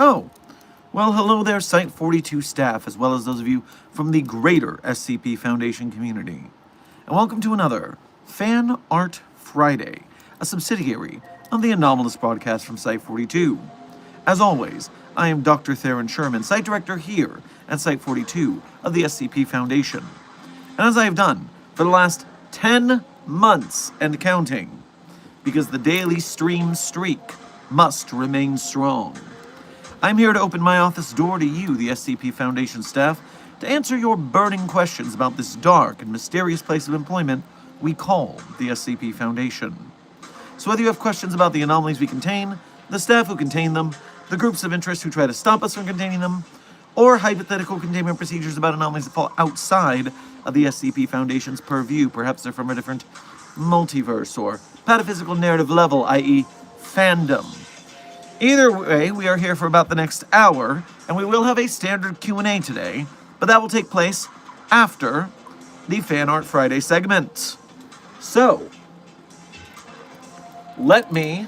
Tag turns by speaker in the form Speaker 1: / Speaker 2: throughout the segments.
Speaker 1: Oh, well, hello there, Site 42 staff, as well as those of you from the greater SCP Foundation community. And welcome to another Fan Art Friday, a subsidiary of the anomalous broadcast from Site 42. As always, I am Dr. Theron Sherman, Site Director here at Site 42 of the SCP Foundation. And as I have done for the last 10 months and counting, because the daily stream streak must remain strong, I'm here to open my office door to you, the SCP Foundation staff, to answer your burning questions about this dark and mysterious place of employment we call the SCP Foundation. So whether you have questions about the anomalies we contain, the staff who contain them, the groups of interest who try to stop us from containing them, or hypothetical containment procedures about anomalies that fall outside of the SCP Foundation's purview, perhaps they're from a different multiverse or pataphysical narrative level, i.e. fandom. Either way, we are here for about the next hour, and we will have a standard Q&A today, but that will take place after the Fan Art Friday segment. So, let me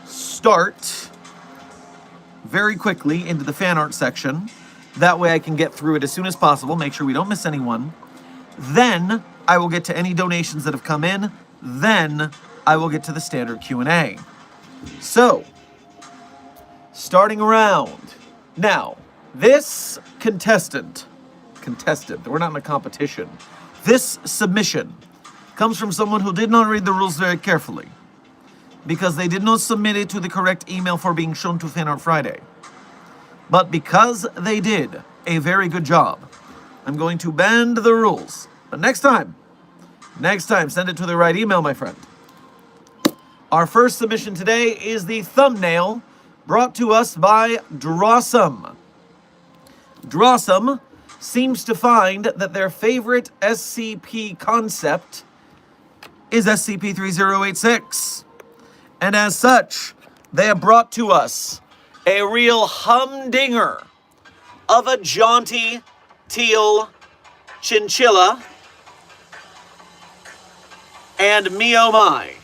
Speaker 1: start very quickly into the fan art section. That way I can get through it as soon as possible, make sure we don't miss anyone. Then I will get to any donations that have come in. Then I will get to the standard Q&A. So, starting around. Now, this contestant, we're not in a competition. This submission comes from someone who did not read the rules very carefully, because they did not submit it to the correct email for being shown to Fan Art Friday. But because they did a very good job, I'm going to bend the rules. But next time, send it to the right email, my friend. Our first submission today is the thumbnail brought to us by Drawsome. Drawsome seems to find that their favorite SCP concept is SCP-3086. And as such, they have brought to us a real humdinger of a jaunty teal chinchilla. And me oh my,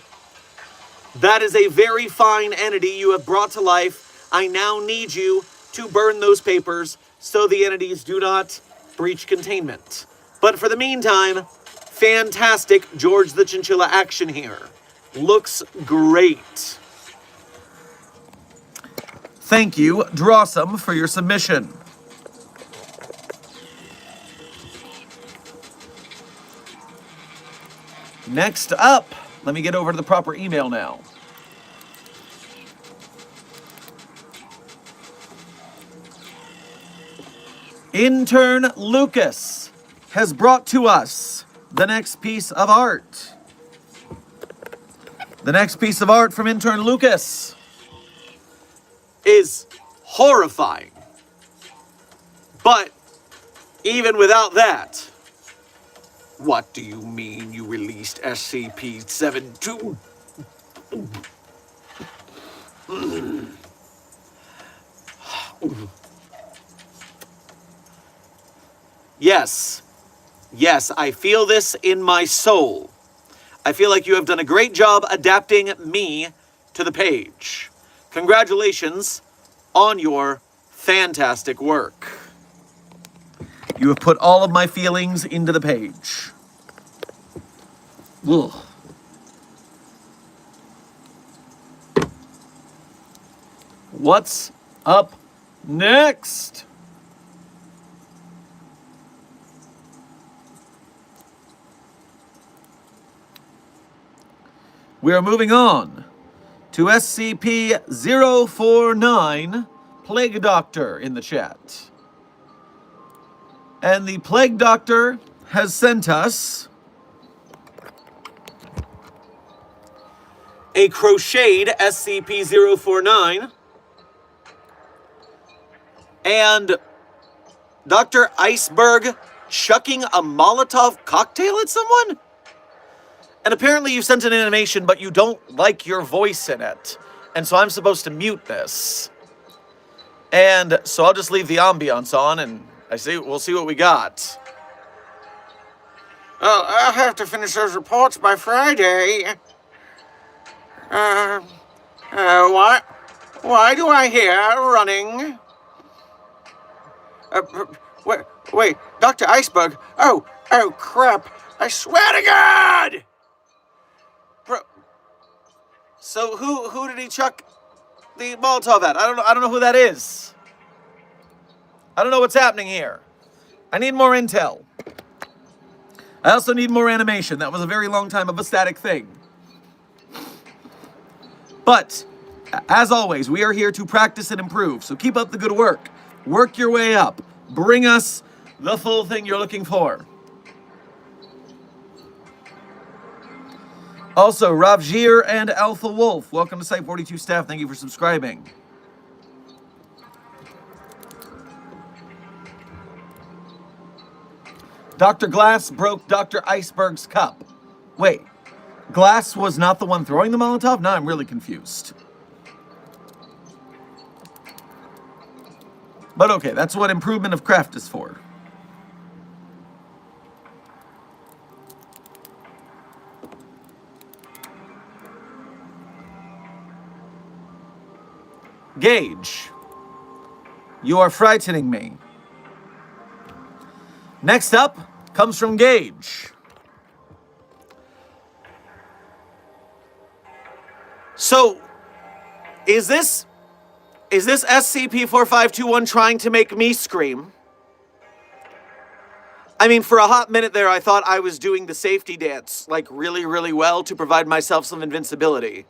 Speaker 1: that is a very fine entity you have brought to life. I now need you to burn those papers so the entities do not breach containment. But for the meantime, fantastic George the Chinchilla action here. Looks great. Thank you, Drawsome, for your submission. Next up, let me get over to the proper email now. Intern Lucas has brought to us the next piece of art. The next piece of art from Intern Lucas is horrifying. But even without that, what do you mean you released SCP-72? Yes, I feel this in my soul. I feel like you have done a great job adapting me to the page. Congratulations on your fantastic work. You have put all of my feelings into the page. Ugh. What's up next? We are moving on to SCP-049, Plague Doctor in the chat. And the Plague Doctor has sent us a crocheted SCP-049 and Dr. Iceberg chucking a Molotov cocktail at someone? And apparently you sent an animation, but you don't like your voice in it. And so I'm supposed to mute this. And so I'll just leave the ambiance on, and we'll see what we got. Oh, I'll have to finish those reports by Friday. Why do I hear running? Wait, Dr. Iceberg. Oh, crap. I swear to God! So who did he chuck the Molotov at? I don't know who that is. I don't know what's happening here. I need more intel. I also need more animation. That was a very long time of a static thing. But, as always, we are here to practice and improve, so keep up the good work. Work your way up. Bring us the full thing you're looking for. Also, Ravjir and Alpha Wolf, welcome to Site 42 staff. Thank you for subscribing. Dr. Glass broke Dr. Iceberg's cup. Wait, Glass was not the one throwing the Molotov? Now I'm really confused. But okay, that's what improvement of craft is for. Gage, you are frightening me. Next up comes from Gage. So, is this SCP-4521 trying to make me scream? I mean, for a hot minute there, I thought I was doing the safety dance, like, really, really well to provide myself some invincibility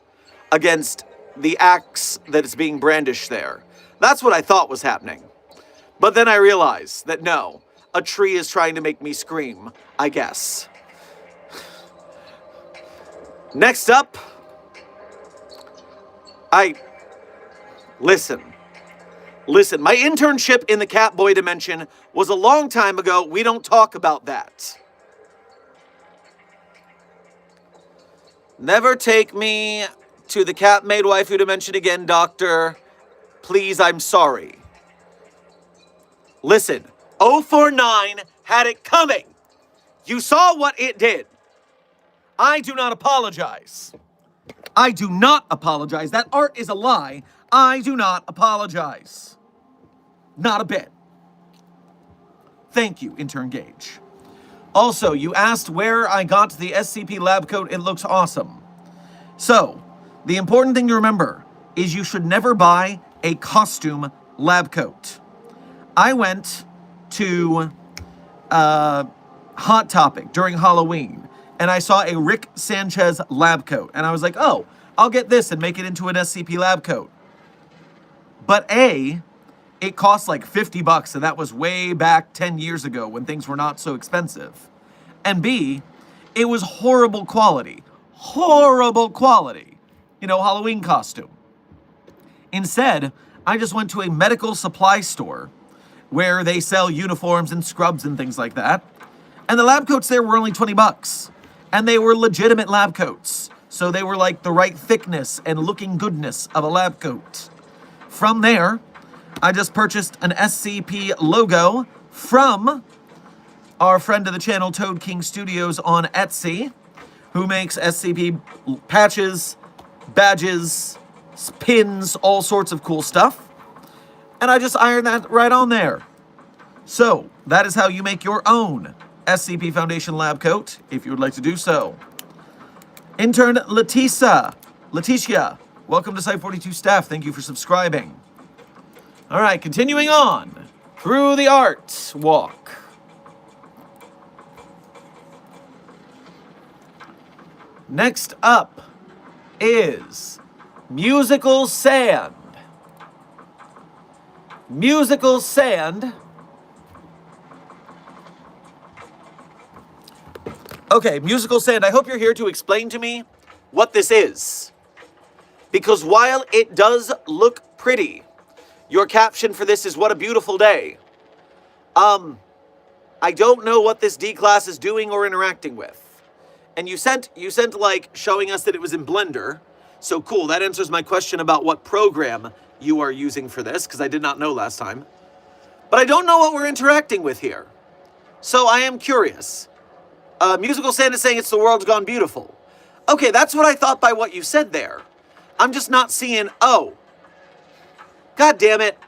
Speaker 1: against the axe that is being brandished there. That's what I thought was happening. But then I realized that no, a tree is trying to make me scream, I guess. Next up, Listen, my internship in the Catboy dimension was a long time ago. We don't talk about that. Never take me to the cat-made waifu dimension again, Doctor. Please, I'm sorry. Listen, 049 had it coming. You saw what it did. I do not apologize. I do not apologize. That art is a lie. I do not apologize. Not a bit. Thank you, Intern Gage. Also, you asked where I got the SCP lab coat. It looks awesome. So, the important thing to remember is you should never buy a costume lab coat. I went to Hot Topic during Halloween, and I saw a Rick Sanchez lab coat, and I was like, oh, I'll get this and make it into an SCP lab coat. But A, it cost like $50, and that was way back 10 years ago when things were not so expensive. And B, it was horrible quality. Horrible quality. You know, Halloween costume. Instead, I just went to a medical supply store where they sell uniforms and scrubs and things like that. And the lab coats there were only $20. And they were legitimate lab coats. So they were like the right thickness and looking goodness of a lab coat. From there, I just purchased an SCP logo from our friend of the channel, Toad King Studios on Etsy, who makes SCP patches, badges, pins, all sorts of cool stuff. And I just ironed that right on there. So, that is how you make your own SCP Foundation lab coat, if you would like to do so. Intern Leticia, welcome to Site 42 staff. Thank you for subscribing. All right, continuing on through the art walk. Next up is Musical Sand. Musical Sand Okay, Musical Sand, I hope you're here to explain to me what this is. Because while it does look pretty, your caption for this is "What a beautiful day." I don't know what this D class is doing or interacting with. And you sent like showing us that it was in Blender. So cool, that answers my question about what program you are using for this, because I did not know last time. But I don't know what we're interacting with here. So I am curious. Musical Sand is saying it's "The world's gone beautiful." Okay, that's what I thought by what you said there. I'm just not seeing, oh. God damn it.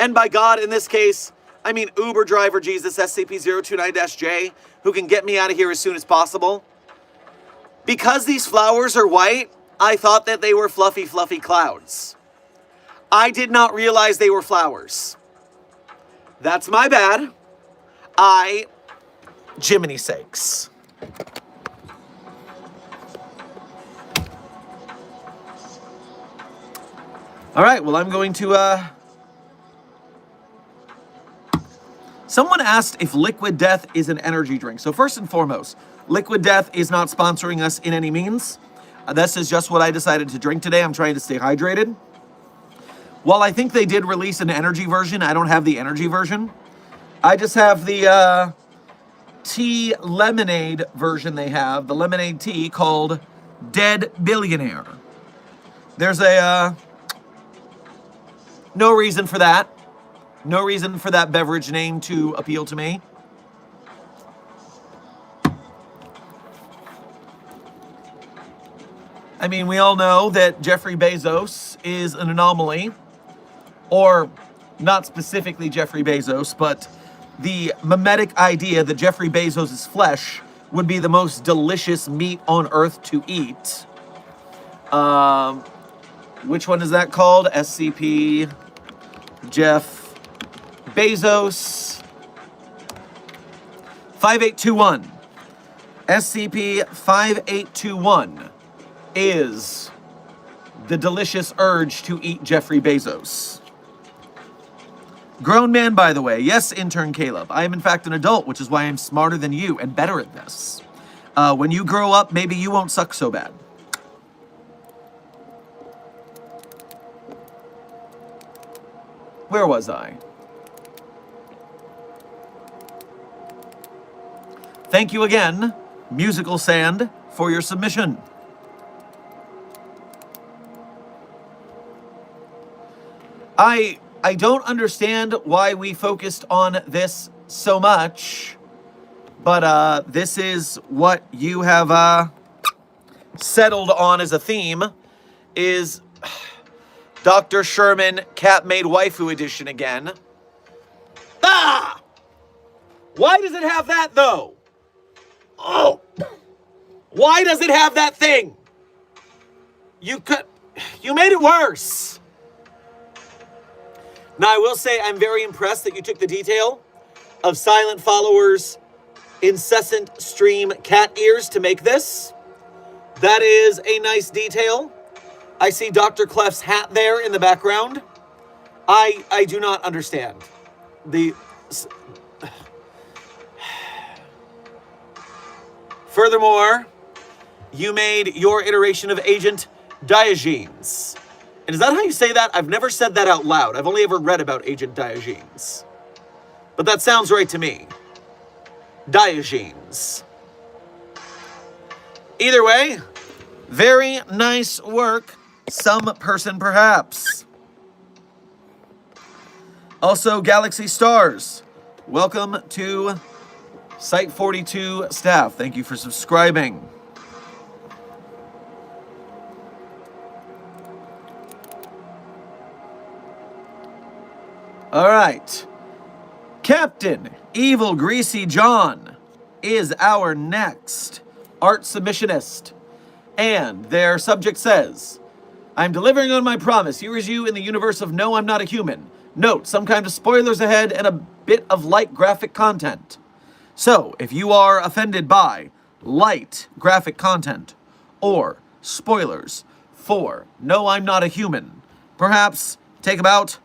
Speaker 1: And by God, in this case, I mean Uber driver Jesus SCP-029-J, who can get me out of here as soon as possible. Because these flowers are white, I thought that they were fluffy, fluffy clouds. I did not realize they were flowers. That's my bad. Jiminy sakes. All right, well, I'm going to, Someone asked if Liquid Death is an energy drink. So first and foremost, Liquid Death is not sponsoring us in any means. This is just what I decided to drink today. I'm trying to stay hydrated. While I think they did release an energy version, I don't have the energy version. I just have the tea lemonade version they have, the lemonade tea called Dead Billionaire. There's a, no reason for that. No reason for that beverage name to appeal to me. I mean, we all know that Jeffrey Bezos is an anomaly. Or not specifically Jeffrey Bezos, but the mimetic idea that Jeffrey Bezos' flesh would be the most delicious meat on earth to eat. Which one is that called? SCP Jeff Bezos 5821. SCP-5821 is the delicious urge to eat Jeffrey Bezos. Grown man, by the way. Yes, intern Caleb. I am in fact an adult, which is why I'm smarter than you and better at this. When you grow up, maybe you won't suck so bad. Where was I? Thank you again, Musical Sand, for your submission. I don't understand why we focused on this so much, but this is what you have settled on as a theme, is Dr. Sherman Cat-Made Waifu Edition again. Ah! Why does it have that, though? Oh! Why does it have that thing? You made it worse. Now, I will say I'm very impressed that you took the detail of Silent Follower's incessant stream cat ears to make this. That is a nice detail. I see Dr. Clef's hat there in the background. I do not understand. Furthermore, you made your iteration of Agent Diogenes. And is that how you say that? I've never said that out loud. I've only ever read about Agent Diogenes. But that sounds right to me. Diogenes. Either way, very nice work. Some person perhaps. Also, Galaxy Stars. Welcome to Site 42 staff. Thank you for subscribing. All right. Captain Evil Greasy John is our next art submissionist. And their subject says, I'm delivering on my promise. Here is you in the universe of No, I'm Not a Human. Note, some kind of spoilers ahead and a bit of light graphic content. So, if you are offended by light graphic content or spoilers for No, I'm Not a Human, perhaps take about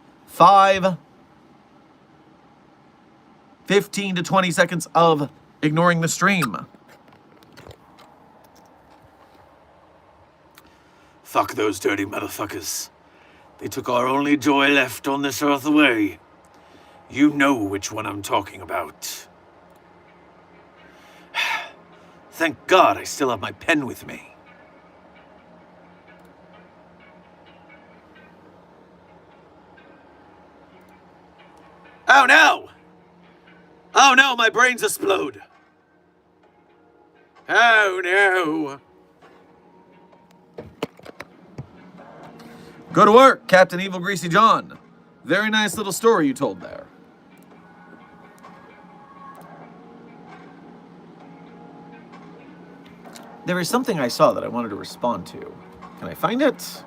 Speaker 1: 15 to 20 seconds of ignoring the stream. Fuck those dirty motherfuckers. They took our only joy left on this earth away. You know which one I'm talking about. Thank God I still have my pen with me. Oh no! Oh no, my brains explode! Oh no! Go to work, Captain Evil Greasy John. Very nice little story you told there. There is something I saw that I wanted to respond to. Can I find it?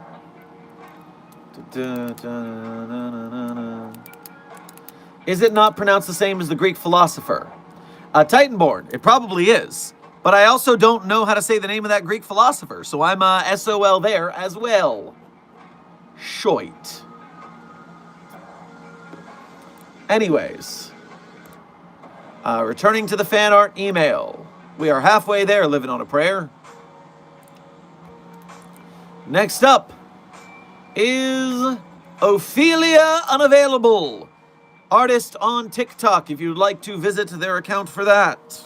Speaker 1: Is it not pronounced the same as the Greek philosopher? Titanborn, it probably is. But I also don't know how to say the name of that Greek philosopher, so I'm SOL there as well. Shoit. Anyways. Returning to the fan art email. We are halfway there, living on a prayer. Next up is Ophelia Unavailable. Artist on TikTok, if you'd like to visit their account for that.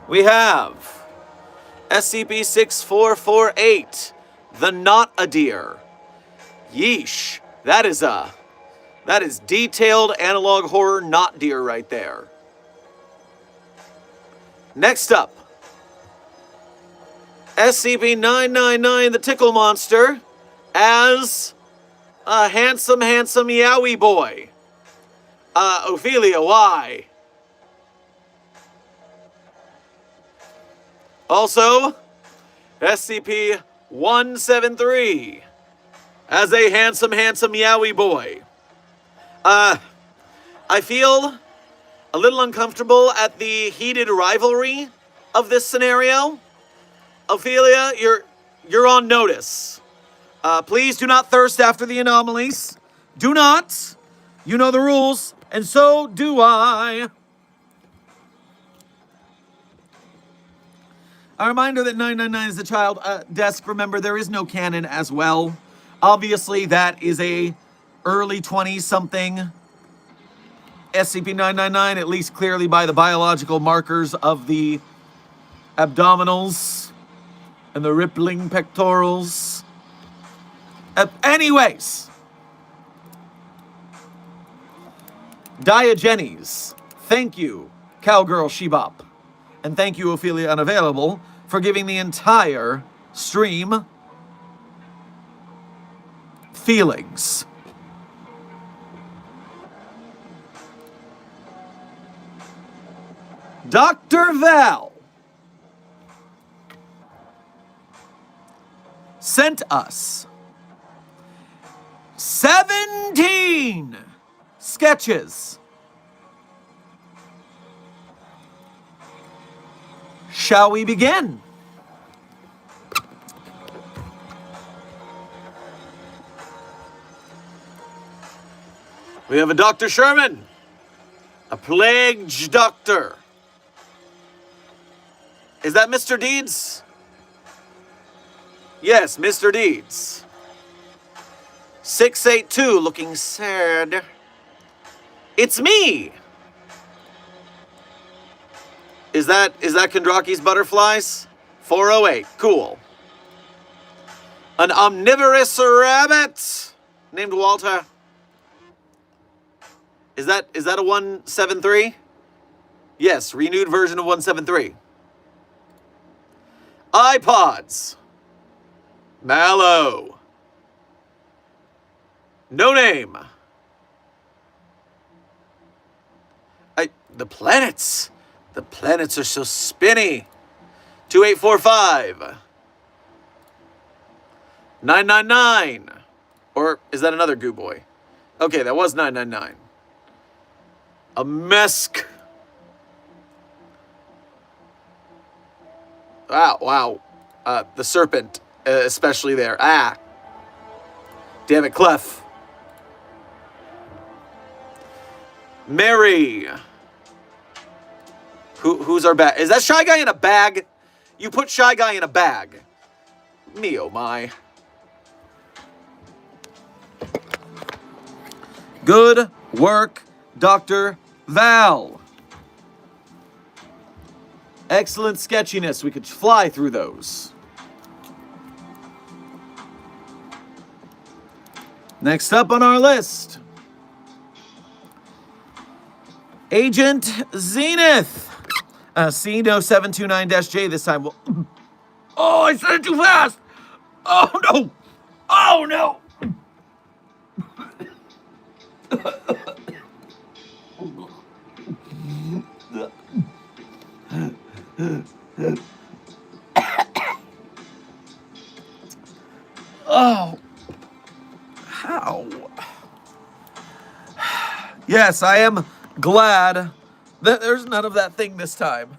Speaker 1: We have SCP-6448, The Not a Deer. Yeesh, that is detailed analog horror not deer right there. Next up, SCP-999, The Tickle Monster, as a handsome Yowie boy. Ophelia, why? Also, SCP-173, as a handsome Yowie boy. I feel a little uncomfortable at the heated rivalry of this scenario. Ophelia, you're on notice. Please do not thirst after the anomalies. Do not. You know the rules, and so do I. A reminder that 999 is the child desk. Remember, there is no canon as well. Obviously, that is a early 20-something SCP-999, at least clearly by the biological markers of the abdominals and the rippling pectorals. Anyways. Diogenes, thank you, Cowgirl Shebop. And thank you, Ophelia Unavailable, for giving the entire stream feelings. Dr. Val sent us 17 sketches. Shall we begin? We have a Dr. Sherman, a plagued doctor. Is that Mr. Deeds? Yes, Mr. Deeds. 682, looking sad. It's me. Is that Kondraki's butterflies? 408, cool. An omnivorous rabbit named Walter. Is that a 173? Yes, renewed version of 173. iPods. Mallow. No name. The planets. The planets are so spinny. 2845. 999. Or is that another goo boy? Okay, that was 999. A mesk. Wow. The serpent, especially there. Damn it, Clef. Mary. Who's our bag? Is that Shy Guy in a bag? You put Shy Guy in a bag. Me oh my. Good work, Dr. Val. Excellent sketchiness. We could fly through those. Next up on our list, Agent Zenith. C0729-J this time. Oh, I said it too fast. Oh, no. Oh, no. Oh. How? Yes, I am glad that there's none of that thing this time.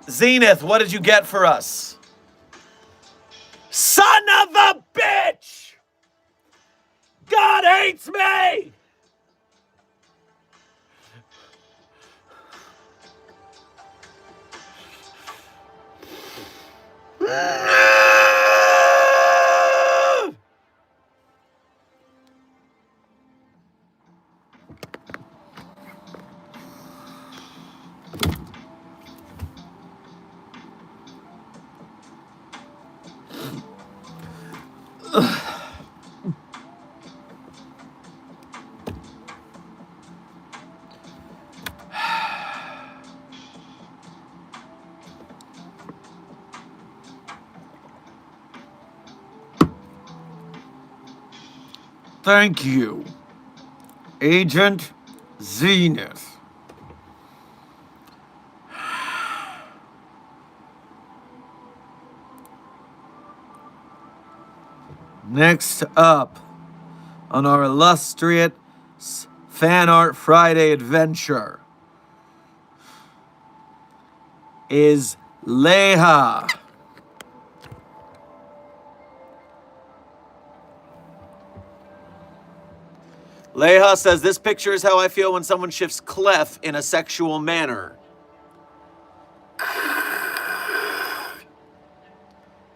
Speaker 1: Zenith, what did you get for us? Son of a bitch! God hates me! Thank you, Agent Zenith. Next up on our illustrious Fan Art Friday adventure is Leha. Leha says, this picture is how I feel when someone shifts clef in a sexual manner.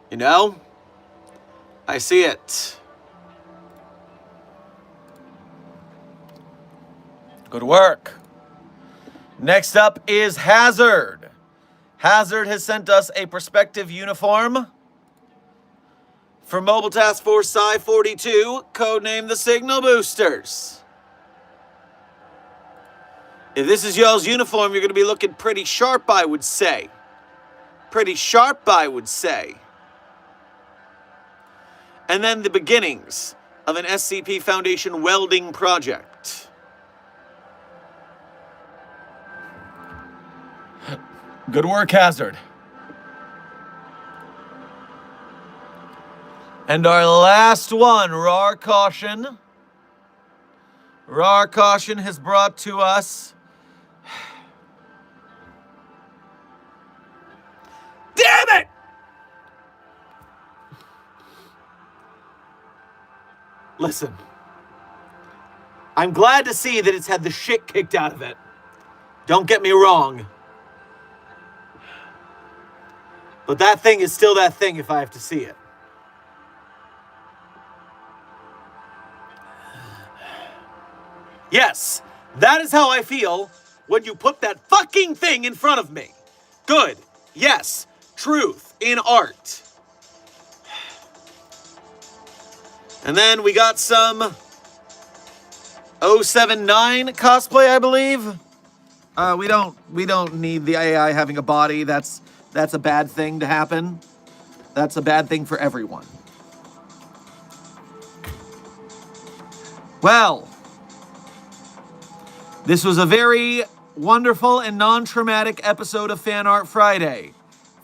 Speaker 1: You know? I see it. Good work. Next up is Hazard. Hazard has sent us a perspective uniform for Mobile Task Force Psi 42, codenamed the Signal Boosters. If this is y'all's uniform, you're going to be looking pretty sharp, I would say. Pretty sharp, I would say. And then the beginnings of an SCP Foundation welding project. Good work, Hazard. And our last one, Rar Caution. Rar Caution has brought to us... Damn it! Listen. I'm glad to see that it's had the shit kicked out of it. Don't get me wrong. But that thing is still that thing if I have to see it. Yes, that is how I feel when you put that fucking thing in front of me. Good. Yes. Truth in art. And then we got some 079 cosplay, I believe. We don't need the AI having a body. That's a bad thing to happen. That's a bad thing for everyone. Well, this was a very wonderful and non-traumatic episode of Fan Art Friday.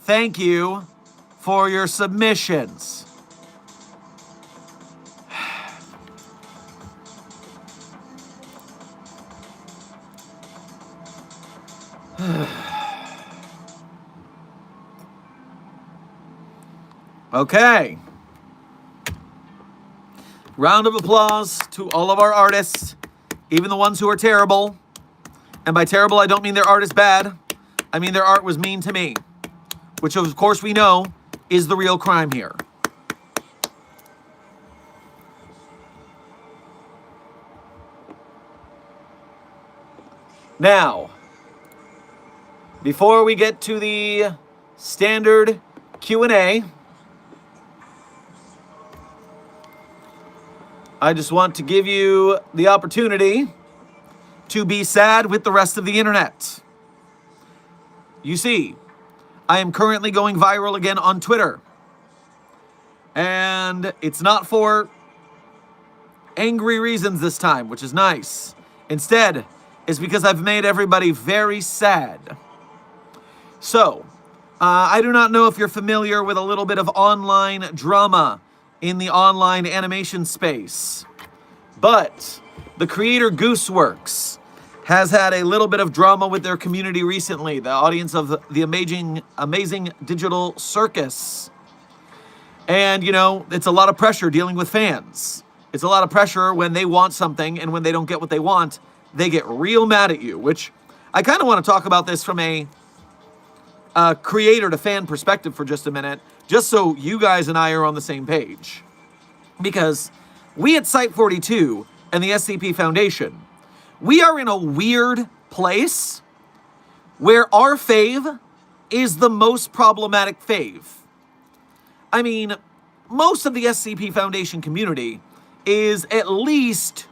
Speaker 1: Thank you for your submissions. Okay. Round of applause to all of our artists, even the ones who are terrible. And by terrible, I don't mean their art is bad. I mean their art was mean to me. Which, of course, we know is the real crime here. Now, before we get to the standard Q&A, I just want to give you the opportunity to be sad with the rest of the internet. You see, I am currently going viral again on Twitter. And it's not for angry reasons this time, which is nice. Instead, it's because I've made everybody very sad. So, I do not know if you're familiar with a little bit of online drama in the online animation space, but the creator Gooseworks has had a little bit of drama with their community recently, the audience of the amazing digital circus. And, you know, it's a lot of pressure dealing with fans. It's a lot of pressure when they want something, and when they don't get what they want, they get real mad at you, which I kind of want to talk about this from a creator to fan perspective for just a minute, just so you guys and I are on the same page. Because we at Site 42 and the SCP Foundation, we are in a weird place where our fave is the most problematic fave. I mean, most of the SCP Foundation community is at least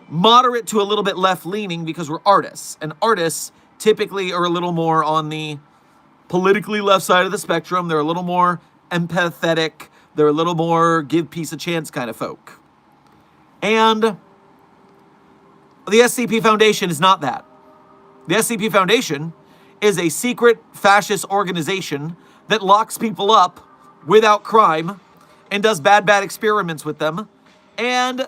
Speaker 1: moderate to a little bit left-leaning because we're artists. And artists typically are a little more on the politically left side of the spectrum. They're a little more empathetic. They're a little more give peace a chance kind of folk. And the SCP Foundation is not that. The SCP Foundation is a secret fascist organization that locks people up without crime and does bad experiments with them and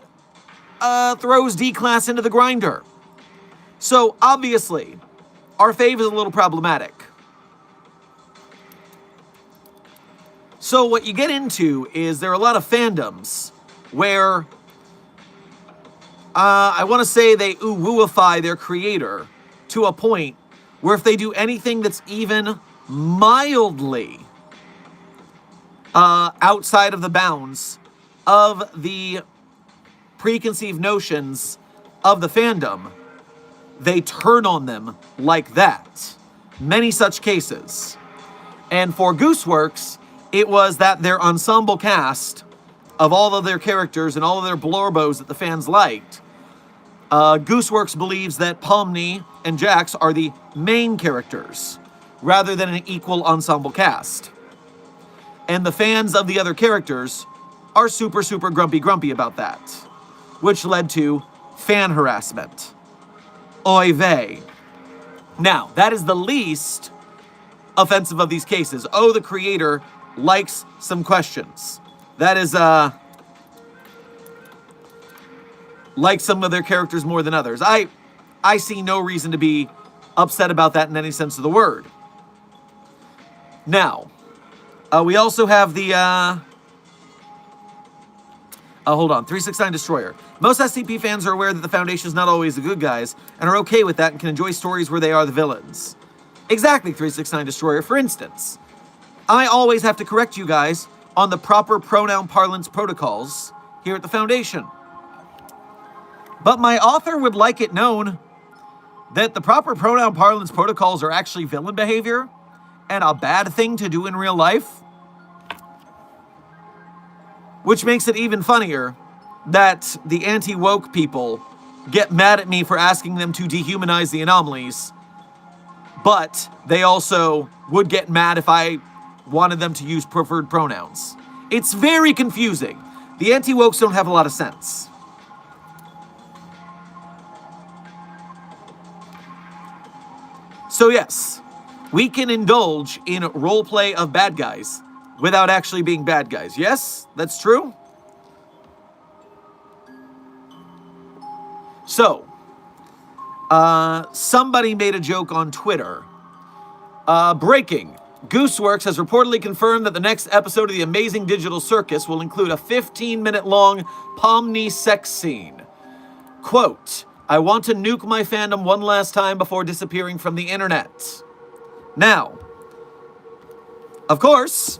Speaker 1: throws D-Class into the grinder. So, obviously, our fave is a little problematic. So what you get into is there are a lot of fandoms where I want to say they wooify their creator to a point where if they do anything that's even mildly outside of the bounds of the preconceived notions of the fandom, they turn on them like that. Many such cases. And for Gooseworks, it was that their ensemble cast of all of their characters and all of their blorbos that the fans liked, Gooseworks believes that Pomni and Jax are the main characters rather than an equal ensemble cast. And the fans of the other characters are super grumpy about that, which led to fan harassment. Oy vey. Now, that is the least offensive of these cases. Oh, the creator likes some questions. That is, like some of their characters more than others. I see no reason to be upset about that in any sense of the word. Now, we also have the, hold on, 369 Destroyer. Most SCP fans are aware that the Foundation is not always the good guys, and are okay with that and can enjoy stories where they are the villains. Exactly, 369 Destroyer. For instance, I always have to correct you guys on the proper pronoun parlance protocols here at the Foundation. But my author would like it known that the proper pronoun parlance protocols are actually villain behavior and a bad thing to do in real life. Which makes it even funnier that the anti-woke people get mad at me for asking them to dehumanize the anomalies, but they also would get mad if I wanted them to use preferred pronouns. It's very confusing. The anti-wokes don't have a lot of sense. So yes, we can indulge in roleplay of bad guys without actually being bad guys. Yes, that's true. So, somebody made a joke on Twitter. Breaking. Gooseworks has reportedly confirmed that the next episode of the Amazing Digital Circus will include a 15-minute long Pomni sex scene. Quote, I want to nuke my fandom one last time before disappearing from the internet. Now, of course,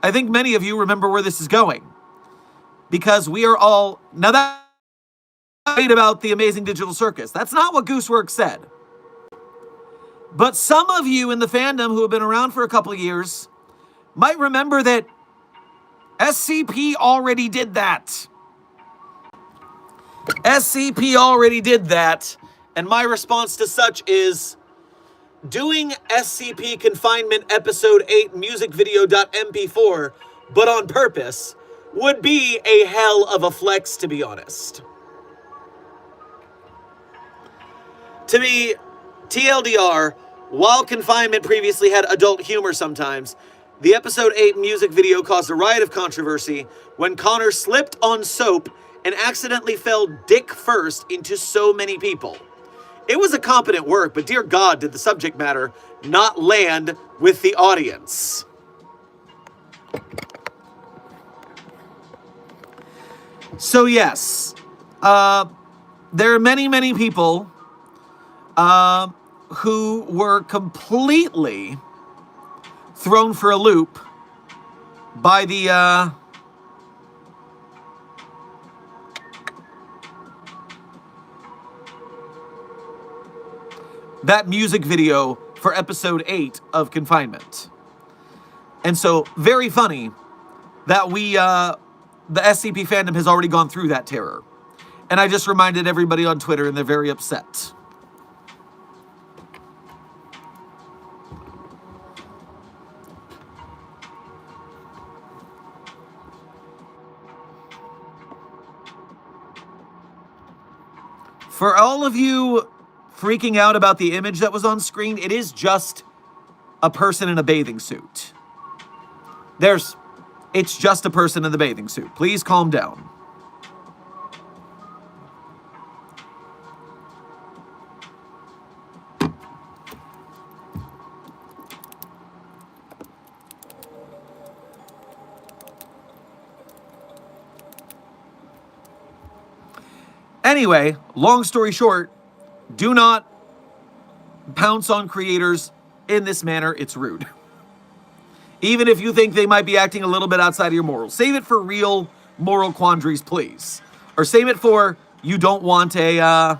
Speaker 1: I think many of you remember where this is going. Because we are all... Now that's right about the Amazing Digital Circus. That's not what Gooseworks said. But some of you in the fandom who have been around for a couple of years might remember that SCP already did that. SCP already did that. And my response to such is... doing SCP Confinement Episode 8 music video.mp4, but on purpose, would be a hell of a flex, to be honest. To me, TLDR, while Confinement previously had adult humor sometimes, the Episode 8 music video caused a riot of controversy when Connor slipped on soap and accidentally fell dick first into so many people. It was a competent work, but dear God, did the subject matter not land with the audience. So yes, there are many, many people who were completely thrown for a loop by the that music video for episode 8 of Confinement. And so, very funny that the SCP fandom has already gone through that terror. And I just reminded everybody on Twitter, and they're very upset. For all of you freaking out about the image that was on screen, it is just a person in a bathing suit. It's just a person in the bathing suit. Please calm down. Anyway, long story short, do not pounce on creators in this manner. It's rude. Even if you think they might be acting a little bit outside of your morals. Save it for real moral quandaries, please. Or save it for you don't want a...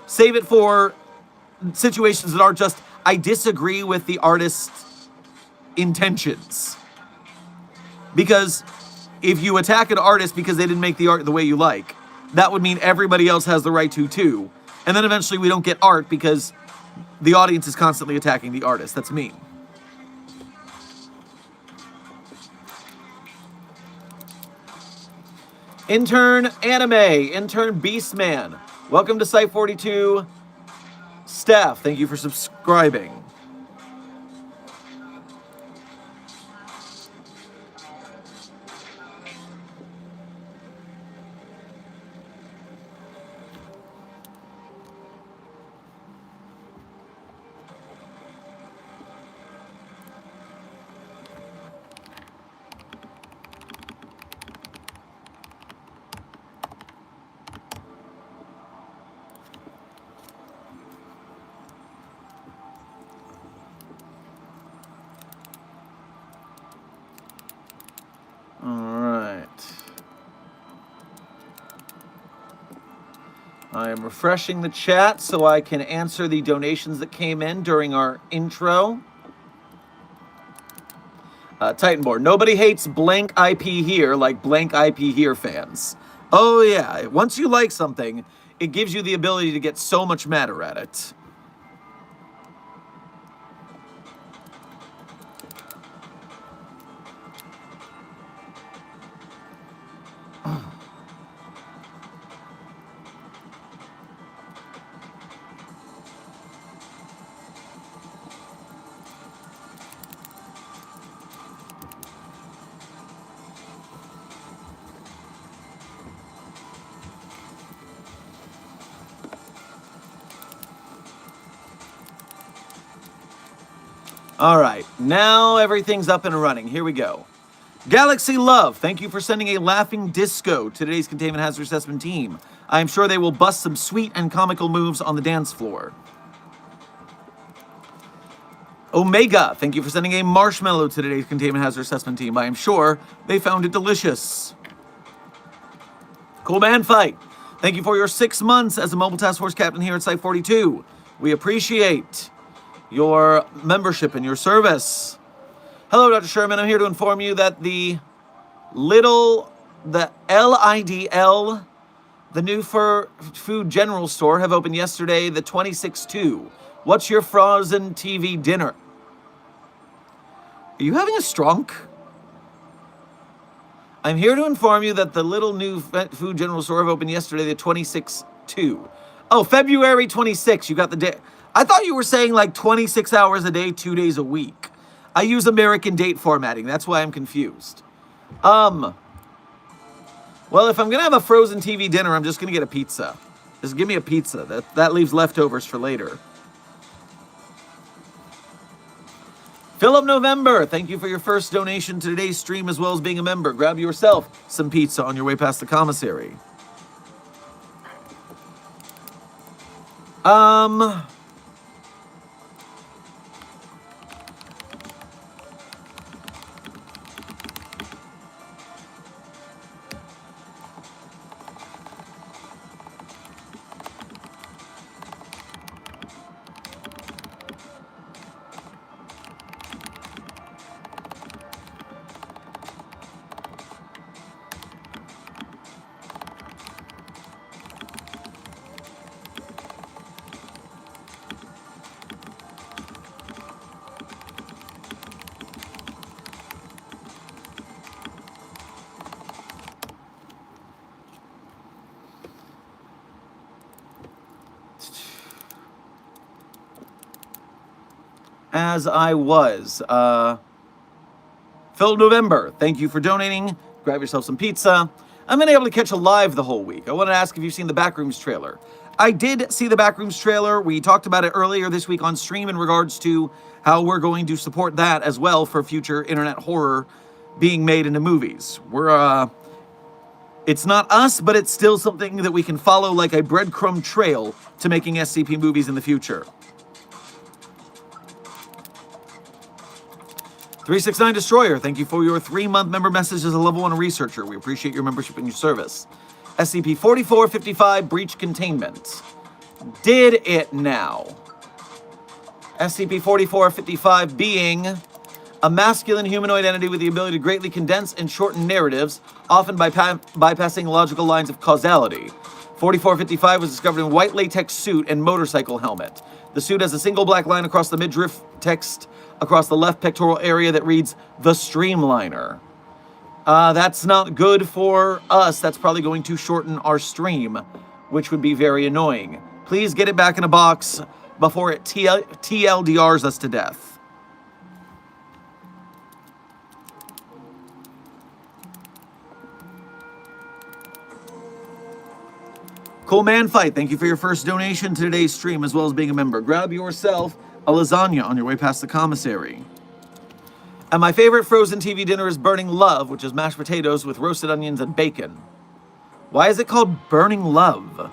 Speaker 1: save it for situations that are just, I disagree with the artist's intentions. Because if you attack an artist because they didn't make the art the way you like, that would mean everybody else has the right to too. And then eventually we don't get art because the audience is constantly attacking the artist. That's mean. Intern Anime, Intern Beastman. Welcome to Site 42 staff. Thank you for subscribing. I am refreshing the chat so I can answer the donations that came in during our intro. Titanborn, nobody hates blank IP here like blank IP here fans. Oh yeah, once you like something, it gives you the ability to get so much madder at it. All right, now everything's up and running. Here we go. Galaxy Love, thank you for sending a laughing disco to today's Containment Hazard Assessment team. I am sure they will bust some sweet and comical moves on the dance floor. Omega, thank you for sending a marshmallow to today's containment hazard assessment team. I am sure they found it delicious. Cool Man Fight, thank you for your 6 months as a mobile task force captain here at Site 42. We appreciate your membership and your service. Hello, Dr. Sherman. I'm here to inform you that the LIDL, the new food general store, have opened yesterday, the 26/2. What's your frozen TV dinner? Are you having a stronk? I'm here to inform you that the little new food general store have opened yesterday, the 26/2. Oh, February 26th. You got the day. I thought you were saying like 26 hours a day, 2 days a week. I use American date formatting. That's why I'm confused. Well, if I'm going to have a frozen TV dinner, I'm just going to get a pizza. Just give me a pizza. That leaves leftovers for later. Philip November, thank you for your first donation to today's stream as well as being a member. Grab yourself some pizza on your way past the commissary. As I was. Phil November, thank you for donating. Grab yourself some pizza. I've been able to catch a live the whole week. I wanted to ask if you've seen the Backrooms trailer. I did see the Backrooms trailer. We talked about it earlier this week on stream in regards to how we're going to support that as well for future internet horror being made into movies. It's not us, but it's still something that we can follow like a breadcrumb trail to making SCP movies in the future. 369 Destroyer, thank you for your 3-month member message as a level 1 researcher. We appreciate your membership and your service. SCP-4455 Breach Containment. Did it now. SCP-4455 being a masculine humanoid entity with the ability to greatly condense and shorten narratives, often bypassing logical lines of causality. 4455 was discovered in white latex suit and motorcycle helmet. The suit has a single black line across the midriff, text across the left pectoral area that reads, "The Streamliner." That's not good for us. That's probably going to shorten our stream, which would be very annoying. Please get it back in a box before it TLDRs us to death. Cool Man Fight, thank you for your first donation to today's stream as well as being a member. Grab yourself a lasagna on your way past the commissary. And my favorite frozen TV dinner is Burning Love, which is mashed potatoes with roasted onions and bacon. Why is it called Burning Love?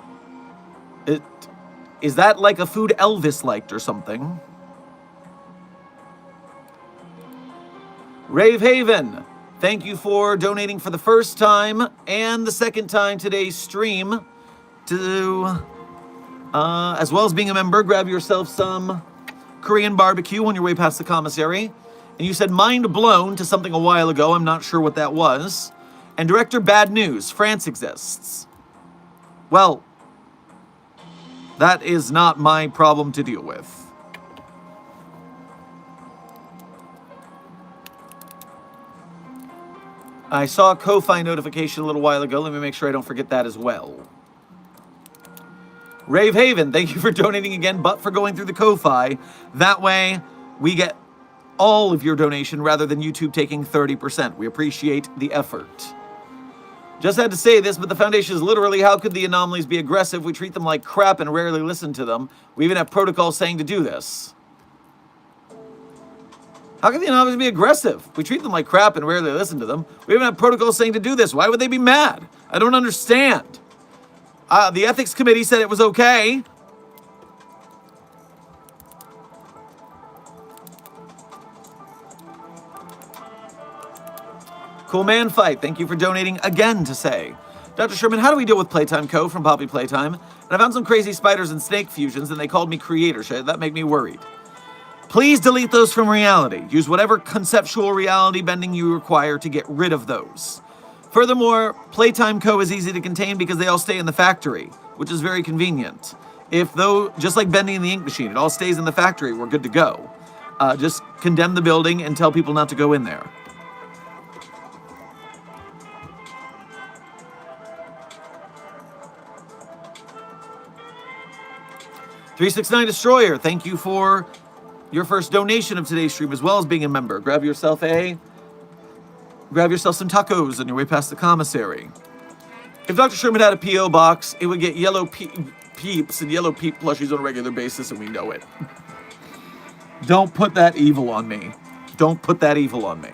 Speaker 1: Is that like a food Elvis liked or something? Rave Haven, thank you for donating for the first time and the second time today's stream. As well as being a member, grab yourself some Korean barbecue on your way past the commissary. And you said mind blown to something a while ago. I'm not sure what that was. And Director Bad News, France exists. Well, that is not my problem to deal with. I saw a Ko-Fi notification a little while ago. Let me make sure I don't forget that as well. Rave Haven, thank you for donating again, but for going through the Ko-Fi. That way, we get all of your donation rather than YouTube taking 30%. We appreciate the effort. Just had to say this, but the Foundation is literally, how could the anomalies be aggressive? We treat them like crap and rarely listen to them. We even have protocols saying to do this. How can the anomalies be aggressive? We treat them like crap and rarely listen to them. We even have protocols saying to do this. Why would they be mad? I don't understand. The ethics committee said it was okay. Cool Man Fight, thank you for donating again to say, Dr. Sherman, how do we deal with Playtime Co. from Poppy Playtime? And I found some crazy spiders and snake fusions, and they called me creator. Should that make me worried? Please delete those from reality. Use whatever conceptual reality bending you require to get rid of those. Furthermore, Playtime Co. is easy to contain because they all stay in the factory, which is very convenient. Just like bending in the ink machine, it all stays in the factory, we're good to go. Just condemn the building and tell people not to go in there. $369 Destroyer, thank you for your first donation of today's stream, as well as being a member. Grab yourself some tacos on your way past the commissary. If Dr. Sherman had a P.O. box, it would get yellow peeps and yellow peep plushies on a regular basis, and we know it. Don't put that evil on me. Don't put that evil on me.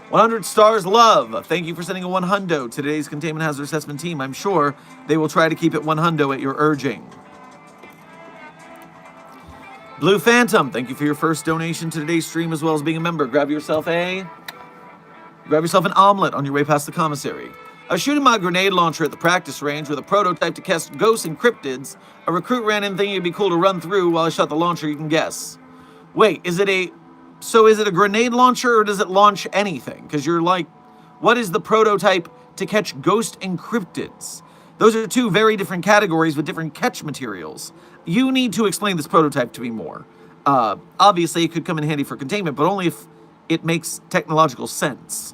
Speaker 1: 100 stars love. Thank you for sending a 100 to today's Containment Hazard Assessment team. I'm sure they will try to keep it 100 at your urging. Blue Phantom, thank you for your first donation to today's stream, as well as being a member. Grab yourself an omelet on your way past the commissary. I was shooting my grenade launcher at the practice range with a prototype to test ghosts and cryptids. A recruit ran in thinking it'd be cool to run through while I shot the launcher. You can guess. Wait, is it a grenade launcher, or does it launch anything? Because you're like, what is the prototype to catch ghosts and cryptids? Those are two very different categories with different catch materials. You need to explain this prototype to me more. Obviously, it could come in handy for containment, but only if it makes technological sense.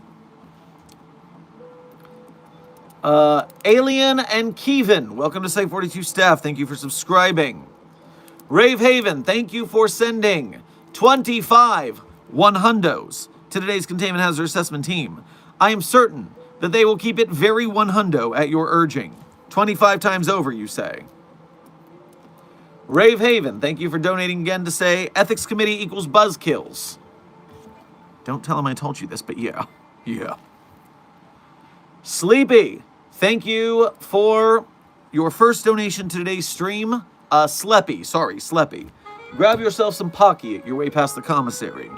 Speaker 1: Alien and Kevin, welcome to Site 42 staff. Thank you for subscribing. Rave Haven, thank you for sending 25 100s to today's Containment Hazard Assessment team. I am certain that they will keep it very 100 at your urging. 25 times over, you say. Rave Haven, thank you for donating again to say Ethics Committee equals buzzkills. Don't tell him I told you this, but yeah. Sleepy, thank you for your first donation to today's stream. Sleppy. Grab yourself some Pocky at your way past the commissary.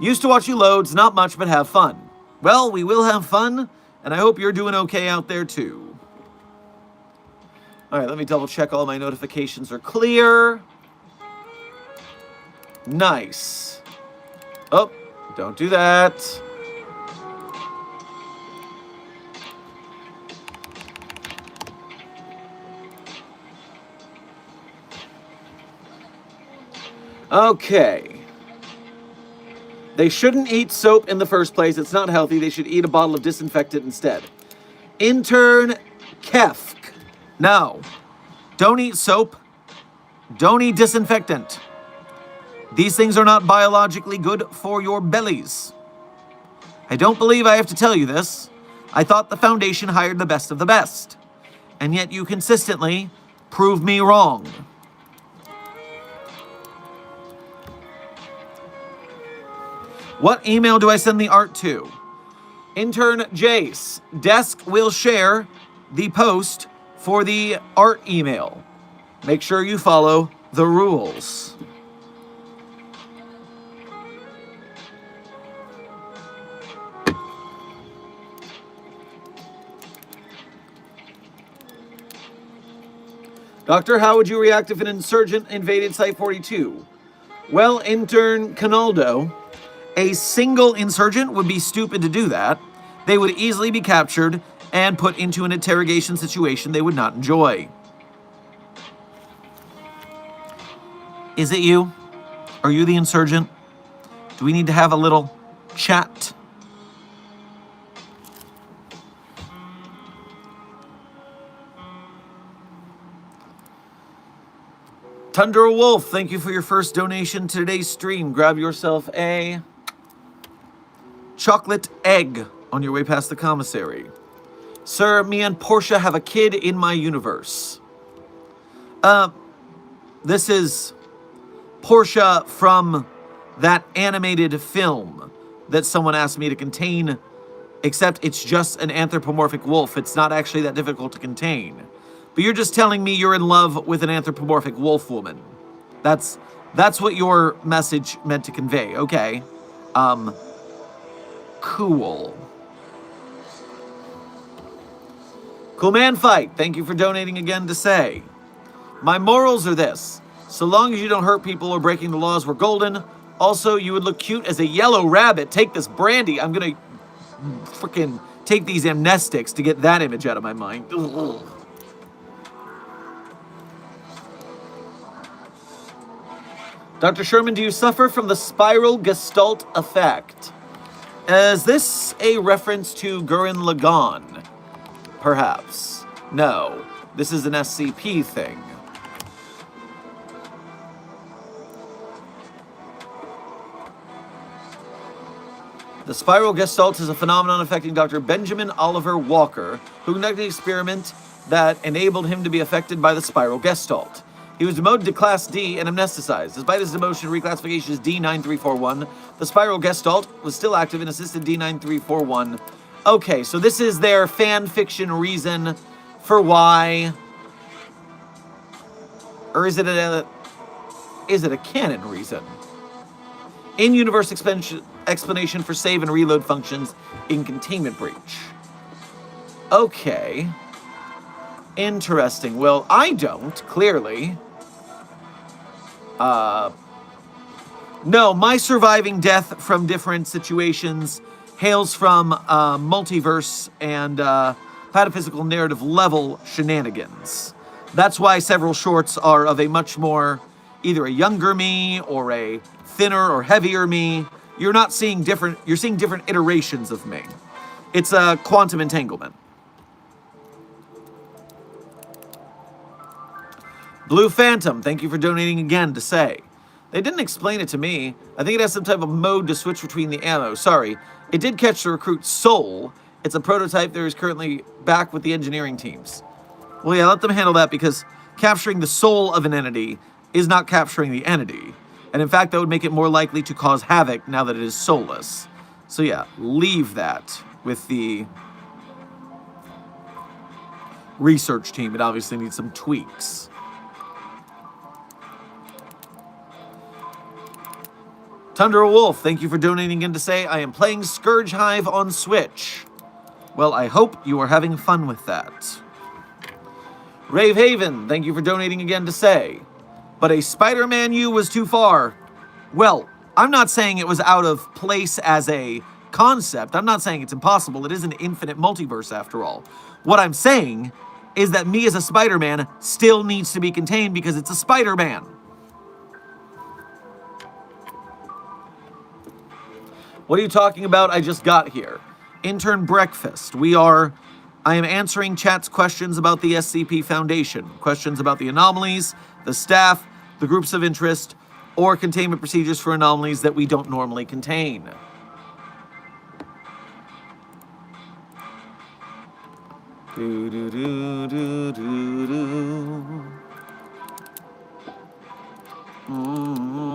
Speaker 1: Used to watch you loads, not much, but have fun. Well, we will have fun, and I hope you're doing okay out there too. All right, let me double check all my notifications are clear. Nice. Oh, don't do that. Okay. They shouldn't eat soap in the first place. It's not healthy. They should eat a bottle of disinfectant instead. Intern Kefk. No. Don't eat soap. Don't eat disinfectant. These things are not biologically good for your bellies. I don't believe I have to tell you this. I thought the Foundation hired the best of the best. And yet you consistently prove me wrong. What email do I send the art to? Intern Jace. Desk will share the post for the art email. Make sure you follow the rules. Doctor, how would you react if an insurgent invaded Site 42? Well, Intern Canaldo, a single insurgent would be stupid to do that. They would easily be captured and put into an interrogation situation they would not enjoy. Is it you? Are you the insurgent? Do we need to have a little chat? Tundra Wolf, thank you for your first donation to today's stream. Grab yourself a chocolate egg on your way past the commissary. Sir, me and Portia have a kid in my universe. This is Portia from that animated film that someone asked me to contain, except it's just an anthropomorphic wolf. It's not actually that difficult to contain. But you're just telling me you're in love with an anthropomorphic wolf woman. That's what your message meant to convey. Okay. Cool. Cool Man Fight, thank you for donating again to say, my morals are this. So long as you don't hurt people or breaking the laws, we're golden. Also, you would look cute as a yellow rabbit. Take this brandy. I'm going to freaking take these amnestics to get that image out of my mind. Ugh. Dr. Sherman, do you suffer from the spiral gestalt effect? Is this a reference to Gurren Lagann? Perhaps. No, this is an SCP thing. The spiral gestalt is a phenomenon affecting Dr. Benjamin Oliver Walker, who conducted an experiment that enabled him to be affected by the spiral gestalt. He was demoted to Class D and amnesticized. Despite his demotion and reclassification as D9341, the spiral gestalt was still active and assisted D9341. Okay, so this is their fan fiction reason for why... Or is it a canon reason? In-universe explanation for save and reload functions in Containment Breach. Okay. Interesting. Well, I don't, clearly. No, my surviving death from different situations hails from multiverse and pataphysical narrative level shenanigans. That's why several shorts are of a much more, either a younger me or a thinner or heavier me. You're seeing different iterations of me. It's a quantum entanglement. Blue Phantom, thank you for donating again to say. They didn't explain it to me. I think it has some type of mode to switch between the ammo. Sorry. It did catch the recruit SAUL. It's a prototype that is currently back with the engineering teams. Well, yeah, let them handle that because capturing the soul of an entity is not capturing the entity. And in fact, that would make it more likely to cause havoc now that it is soulless. So yeah, leave that with the research team. It obviously needs some tweaks. Tundra Wolf, thank you for donating in to say, I am playing Scourge Hive on Switch. Well, I hope you are having fun with that. Rave Haven, thank you for donating again to say, but a Spider-Man U was too far. Well, I'm not saying it was out of place as a concept. I'm not saying it's impossible. It is an infinite multiverse after all. What I'm saying is that me as a Spider-Man still needs to be contained because it's a Spider-Man. What are you talking about? I just got here. Intern Breakfast. I am answering chat's questions about the SCP Foundation. Questions about the anomalies, the staff, the groups of interest, or containment procedures for anomalies that we don't normally contain. Do, do, do, do, do, do. Mm-hmm.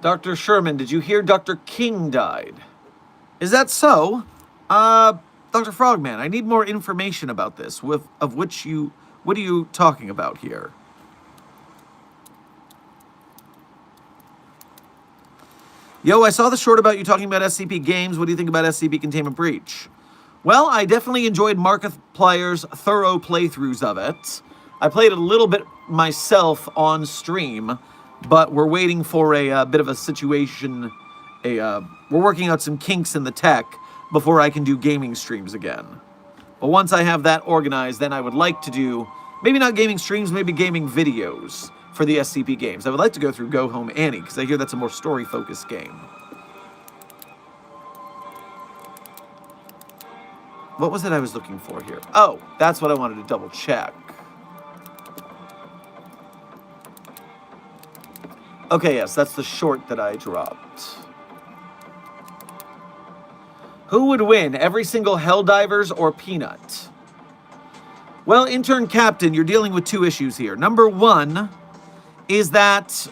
Speaker 1: Dr. Sherman, did you hear Dr. King died? Is that so? Dr. Frogman, I need more information about this. What are you talking about here? Yo, I saw the short about you talking about SCP games. What do you think about SCP Containment Breach? Well, I definitely enjoyed Markiplier's thorough playthroughs of it. I played a little bit myself on stream, but we're waiting for a bit of a situation. We're working out some kinks in the tech before I can do gaming streams again. But once I have that organized, then I would like to do, maybe not gaming streams, maybe gaming videos for the SCP games. I would like to go through Go Home Annie, because I hear that's a more story-focused game. What was it I was looking for here? Oh, that's what I wanted to double check. Okay, yes, that's the short that I dropped. Who would win, every single Helldivers or Peanut? Well, Intern Captain, you're dealing with two issues here. Number one is that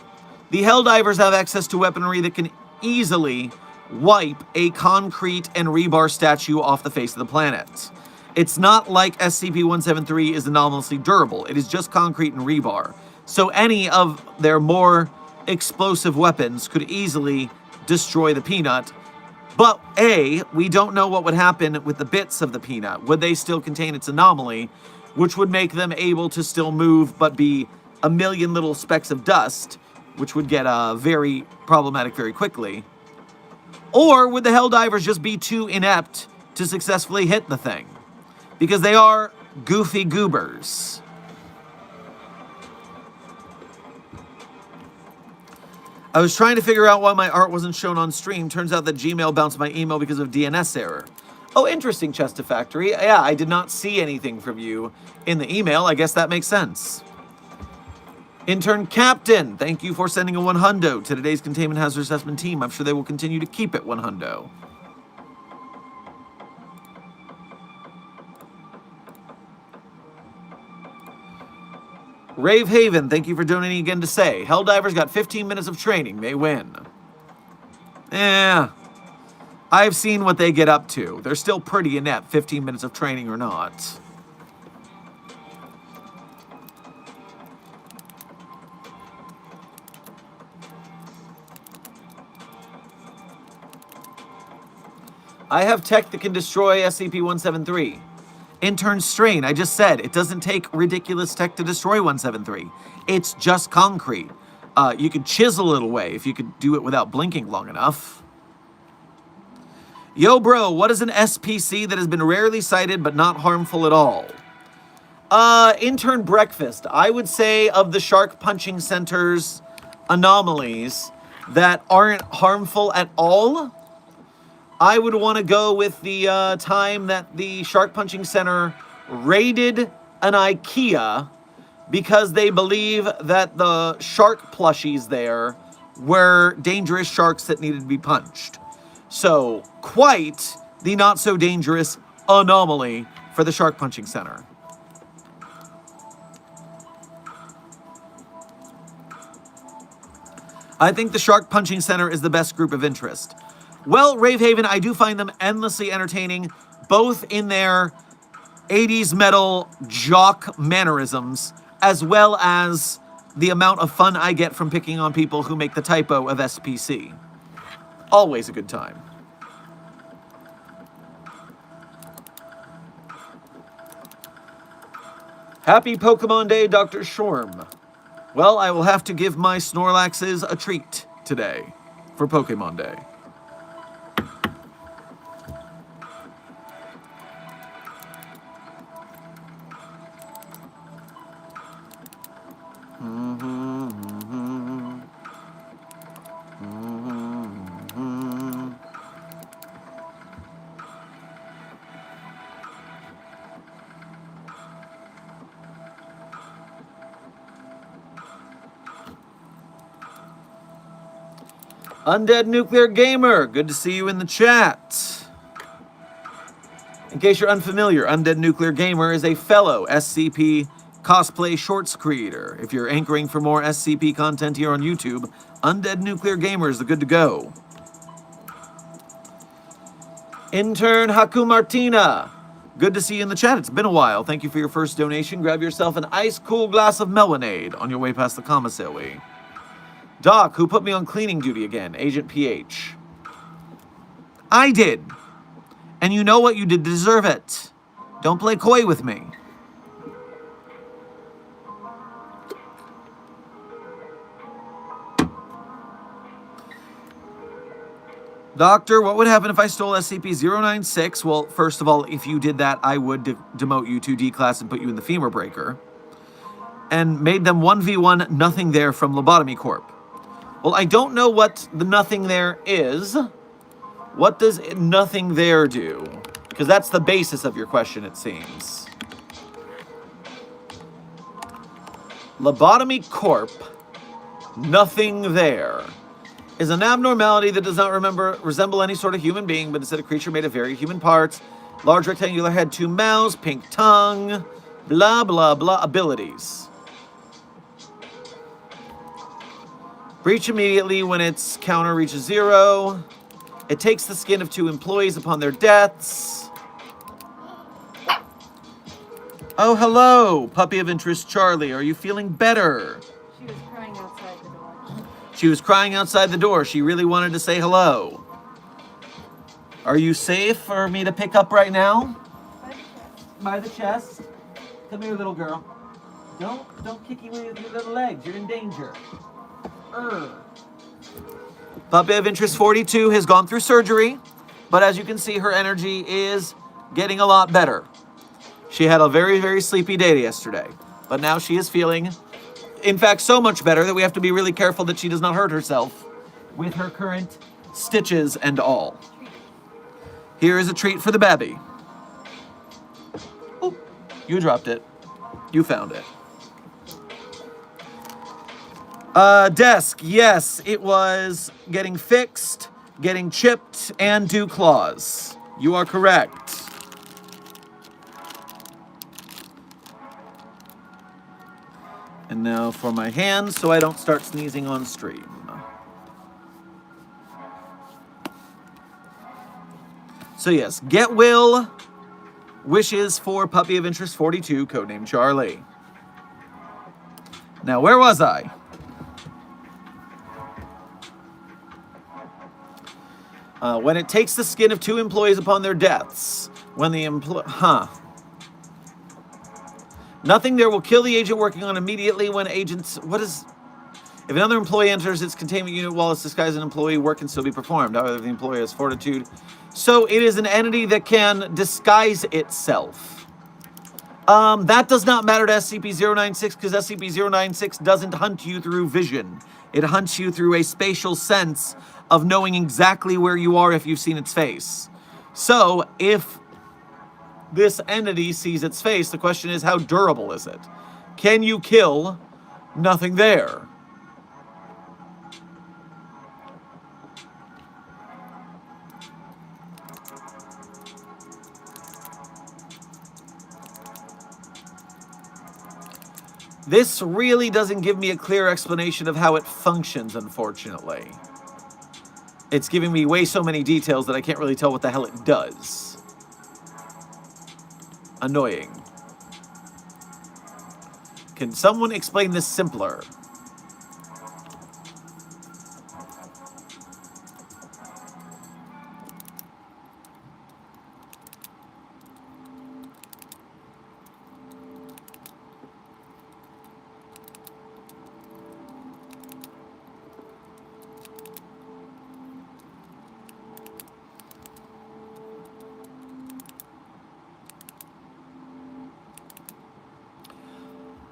Speaker 1: the Helldivers have access to weaponry that can easily wipe a concrete and rebar statue off the face of the planet. It's not like SCP-173 is anomalously durable. It is just concrete and rebar. So any of their more explosive weapons could easily destroy the peanut. But A, we don't know what would happen with the bits of the peanut. Would they still contain its anomaly, which would make them able to still move but be a million little specks of dust, which would get very problematic very quickly? Or would the Helldivers just be too inept to successfully hit the thing? Because they are goofy goobers. I was trying to figure out why my art wasn't shown on stream. Turns out that Gmail bounced my email because of DNS error. Oh, interesting, Chester Factory. Yeah, I did not see anything from you in the email. I guess that makes sense. Intern Captain, thank you for sending a 100 to today's Containment Hazard Assessment team. I'm sure they will continue to keep it 100. Rave Haven, thank you for donating again to say, Helldivers got 15 minutes of training. They win. I've seen what they get up to. They're still pretty inept, 15 minutes of training or not. I have tech that can destroy SCP-173. Intern Strain, I just said, it doesn't take ridiculous tech to destroy 173. It's just concrete. You could chisel it away if you could do it without blinking long enough. Yo, bro, what is an SPC that has been rarely cited but not harmful at all? Intern Breakfast, I would say of the Shark Punching Center's anomalies that aren't harmful at all, I would want to go with the time that the Shark Punching Center raided an IKEA because they believe that the shark plushies there were dangerous sharks that needed to be punched. So, quite the not-so-dangerous anomaly for the Shark Punching Center. I think the Shark Punching Center is the best group of interest. Well, Ravehaven, I do find them endlessly entertaining, both in their 80s metal jock mannerisms, as well as the amount of fun I get from picking on people who make the typo of SPC. Always a good time. Happy Pokemon Day, Dr. Shorm. Well, I will have to give my Snorlaxes a treat today for Pokemon Day. Undead Nuclear Gamer, good to see you in the chat. In case you're unfamiliar, Undead Nuclear Gamer is a fellow SCP cosplay shorts creator. If you're anchoring for more SCP content here on YouTube, Undead Nuclear Gamer is the good to go. Intern Haku Martina, good to see you in the chat. It's been a while. Thank you for your first donation. Grab yourself an ice-cool glass of Melonade on your way past the commissary. Doc, who put me on cleaning duty again? Agent PH. I did. And you know what? You did deserve it. Don't play coy with me. Doctor, what would happen if I stole SCP-096? Well, first of all, if you did that, I would demote you to D-Class and put you in the Femur Breaker. And made them 1v1 Nothing There from Lobotomy Corp. Well, I don't know what the Nothing There is. What does Nothing There do? Because that's the basis of your question, it seems. Lobotomy Corp, Nothing There, is an abnormality that does not resemble any sort of human being, but instead a creature made of very human parts. Large rectangular head, 2 mouths, pink tongue, blah, blah, blah. Abilities. Breach immediately when its counter reaches 0. It takes the skin of 2 employees upon their deaths. Oh, hello, puppy of interest Charlie. Are you feeling better?
Speaker 2: She was crying outside the door.
Speaker 1: She was crying outside the door. She really wanted to say hello. Are you safe for me to pick up right now? By the chest. Come here, little girl. Don't kick you with your little legs. You're in danger. Puppy of interest 42 has gone through surgery, but as you can see, her energy is getting a lot better. She had a very, very sleepy day yesterday, but now she is feeling, in fact, so much better that we have to be really careful that she does not hurt herself with her current stitches and all. Here is a treat for the babby. Oh, you dropped it. You found it. Desk, yes, it was getting fixed, getting chipped, and dew claws. You are correct. And now for my hands, so I don't start sneezing on stream. So yes, get will, wishes for puppy of interest 42, codename Charlie. Now, where was I? When it takes the skin of 2 employees upon their deaths, when the nothing there will kill the agent working on immediately when agents... If another employee enters its containment unit while it's disguised as an employee, work can still be performed. However, the employee has fortitude. So it is an entity that can disguise itself. That does not matter to SCP-096 because SCP-096 doesn't hunt you through vision. It hunts you through a spatial sense of knowing exactly where you are if you've seen its face. So if this entity sees its face, the question is, how durable is it? Can you kill nothing there? This really doesn't give me a clear explanation of how it functions, unfortunately. It's giving me way so many details that I can't really tell what the hell it does. Annoying. Can someone explain this simpler?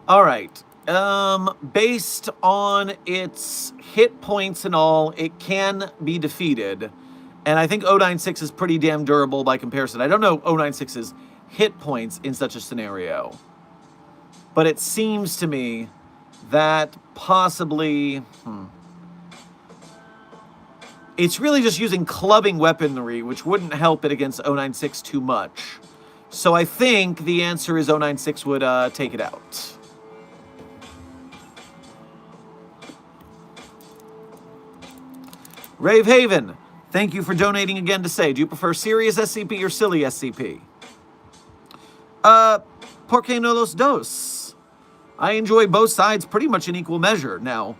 Speaker 1: All right. Based on its hit points and all, it can be defeated. And I think 096 is pretty damn durable by comparison. I don't know 096's hit points in such a scenario. But it seems to me that possibly... It's really just using clubbing weaponry, which wouldn't help it against 096 too much. So I think the answer is 096 would take it out. Rave Haven, thank you for donating again to say, do you prefer serious SCP or silly SCP? Por qué no los dos? I enjoy both sides pretty much in equal measure. Now,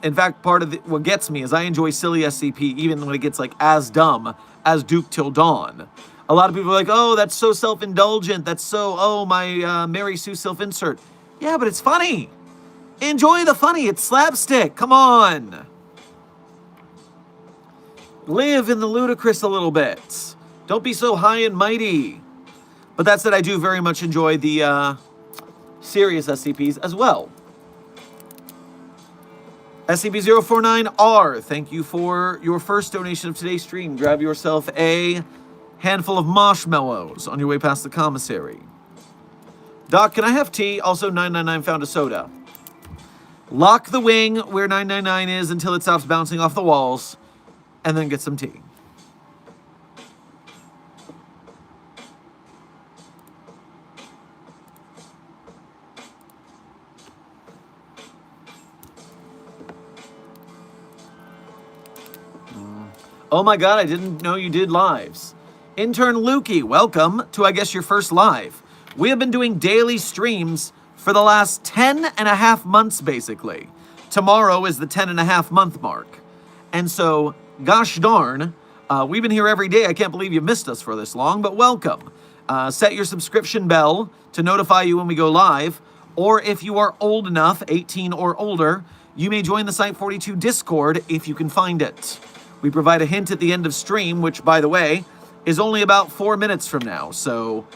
Speaker 1: in fact, part of what gets me is I enjoy silly SCP even when it gets like as dumb as Duke Till Dawn. A lot of people are like, oh, that's so self-indulgent. That's so, oh, my Mary Sue self-insert. Yeah, but it's funny. Enjoy the funny. It's slapstick. Come on. Live in the ludicrous a little bit. Don't be so high and mighty. But that said, I do very much enjoy the serious SCPs as well. SCP-049R, thank you for your first donation of today's stream. Grab yourself a handful of marshmallows on your way past the commissary. Doc, can I have tea? Also, 999 found a soda. Lock the wing where 999 is until it stops bouncing off the walls. And then get some tea. Oh my god, I didn't know you did lives. Intern Lukey, welcome to, I guess, your first live. We have been doing daily streams for the last 10 and a half months, basically. Tomorrow is the 10 and a half month mark. And so, gosh darn, we've been here every day. I can't believe you missed us for this long, but welcome. Set your subscription bell to notify you when we go live. Or if you are old enough, 18 or older, you may join the Site 42 Discord if you can find it. We provide a hint at the end of stream, which, by the way, is only about 4 minutes from now. So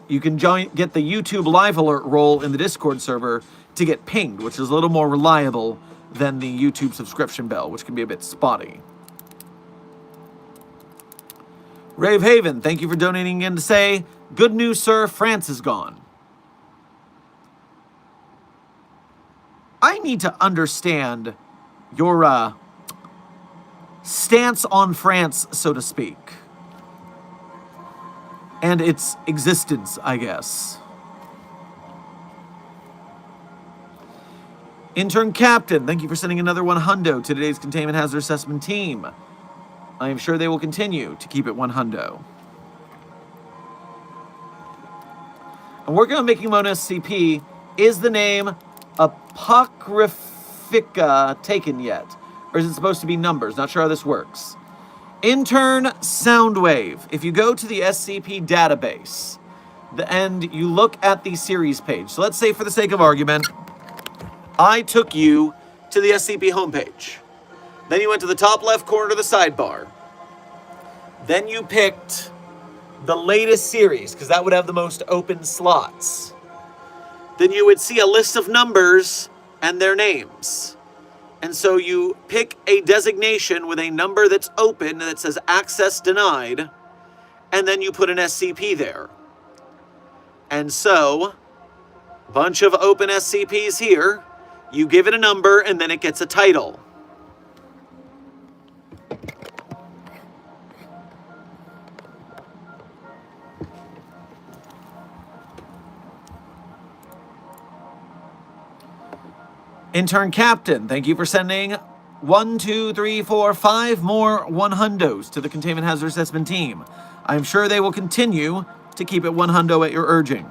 Speaker 1: you can get the YouTube live alert role in the Discord server to get pinged, which is a little more reliable than the YouTube subscription bell, which can be a bit spotty. Rave Haven, thank you for donating again to say, good news, sir, France is gone. I need to understand your stance on France, so to speak. And its existence, I guess. Intern Captain, thank you for sending another 100 to today's Containment Hazard Assessment team. I am sure they will continue to keep it 100. I'm working on making my own SCP. Is the name Apocryphica taken yet? Or is it supposed to be numbers? Not sure how this works. Intern Soundwave. If you go to the SCP database and you look at the series page, so let's say for the sake of argument, I took you to the SCP homepage. Then you went to the top left corner of the sidebar. Then you picked the latest series, because that would have the most open slots. Then you would see a list of numbers and their names. And so you pick a designation with a number that's open that says access denied, and then you put an SCP there. And so, bunch of open SCPs here, you give it a number, and then it gets a title. Intern Captain, thank you for sending 1, 2, 3, 4, 5 more 100s to the Containment Hazard Assessment team. I'm sure they will continue to keep it 100 at your urging.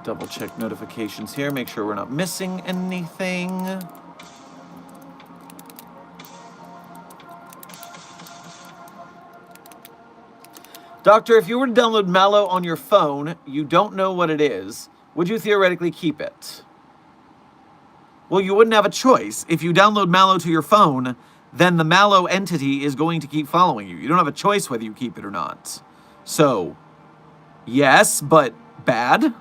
Speaker 1: Double check notifications here, make sure we're not missing anything. Doctor, if you were to download Mallow on your phone, you don't know what it is, would you theoretically keep it? Well, you wouldn't have a choice. If you download Mallow to your phone, then the Mallow entity is going to keep following you. You don't have a choice whether you keep it or not. So, yes, but bad?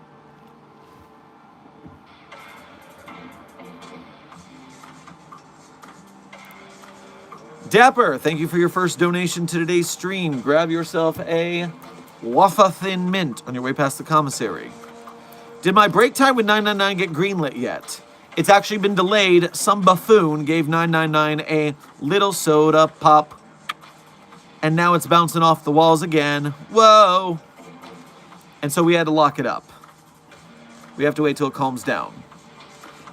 Speaker 1: Dapper, thank you for your first donation to today's stream. Grab yourself a Wafa Thin Mint on your way past the commissary. Did my break time with 999 get greenlit yet? It's actually been delayed. Some buffoon gave 999 a little soda pop. And now it's bouncing off the walls again. Whoa! And so we had to lock it up. We have to wait till it calms down.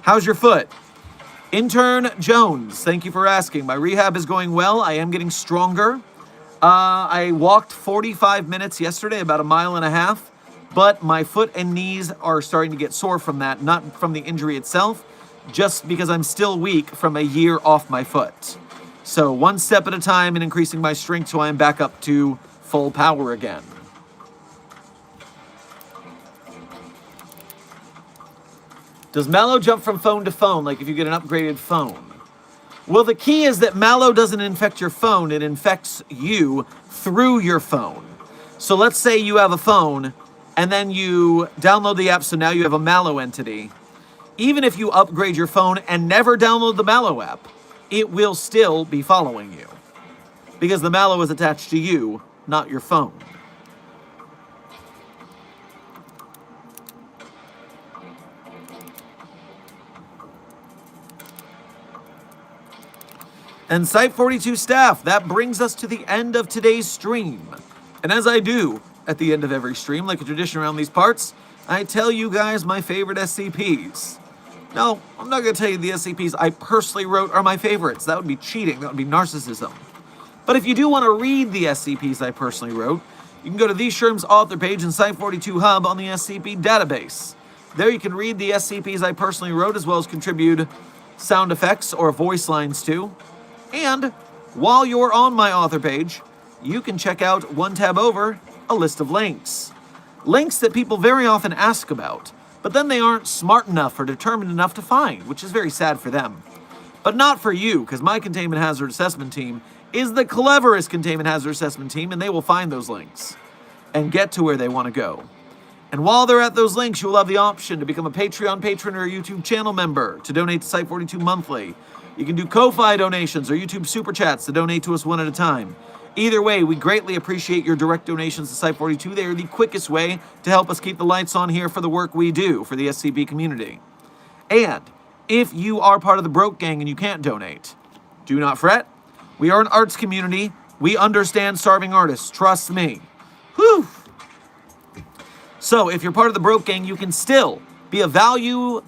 Speaker 1: How's your foot? Intern Jones, thank you for asking. My rehab is going well. I am getting stronger. I walked 45 minutes yesterday, about 1.5 miles, but my foot and knees are starting to get sore from that, not from the injury itself, just because I'm still weak from a year off my foot. So one step at a time and increasing my strength so I am back up to full power again. Does Mallow jump from phone to phone, like if you get an upgraded phone? Well, the key is that Mallow doesn't infect your phone. It infects you through your phone. So let's say you have a phone, and then you download the app, so now you have a Mallow entity. Even if you upgrade your phone and never download the Mallow app, it will still be following you. Because the Mallow is attached to you, not your phone. And Site 42 staff, that brings us to the end of today's stream. And as I do at the end of every stream, like a tradition around these parts, I tell you guys my favorite SCPs. No, I'm not going to tell you the SCPs I personally wrote are my favorites. That would be cheating. That would be narcissism. But if you do want to read the SCPs I personally wrote, you can go to the Sherm's author page in Site 42 Hub on the SCP database. There you can read the SCPs I personally wrote, as well as contribute sound effects or voice lines to. And while you're on my author page, you can check out one tab over, a list of links. Links that people very often ask about, but then they aren't smart enough or determined enough to find, which is very sad for them. But not for you, because my containment hazard assessment team is the cleverest containment hazard assessment team, and they will find those links and get to where they want to go. And while they're at those links, you'll have the option to become a Patreon patron or a YouTube channel member to donate to Site 42 monthly. You can do Ko-Fi donations or YouTube Super Chats to donate to us one at a time. Either way, we greatly appreciate your direct donations to Site 42. They are the quickest way to help us keep the lights on here for the work we do for the SCP community. And if you are part of the Broke Gang and you can't donate, do not fret. We are an arts community. We understand starving artists. Trust me. Whew. So if you're part of the Broke Gang, you can still be a valuable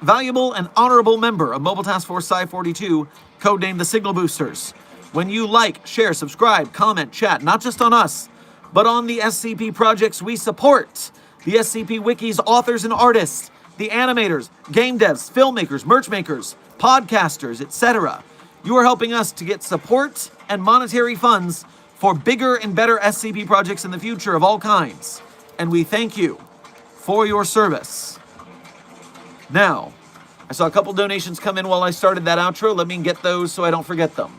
Speaker 1: and honorable member of Mobile Task Force Site 42, codenamed the Signal Boosters. When you like, share, subscribe, comment, chat, not just on us, but on the SCP projects we support, the SCP Wiki's authors and artists, the animators, game devs, filmmakers, merch makers, podcasters, etc. You are helping us to get support and monetary funds for bigger and better SCP projects in the future of all kinds. And we thank you for your service. Now, I saw a couple donations come in while I started that outro. Let me get those so I don't forget them.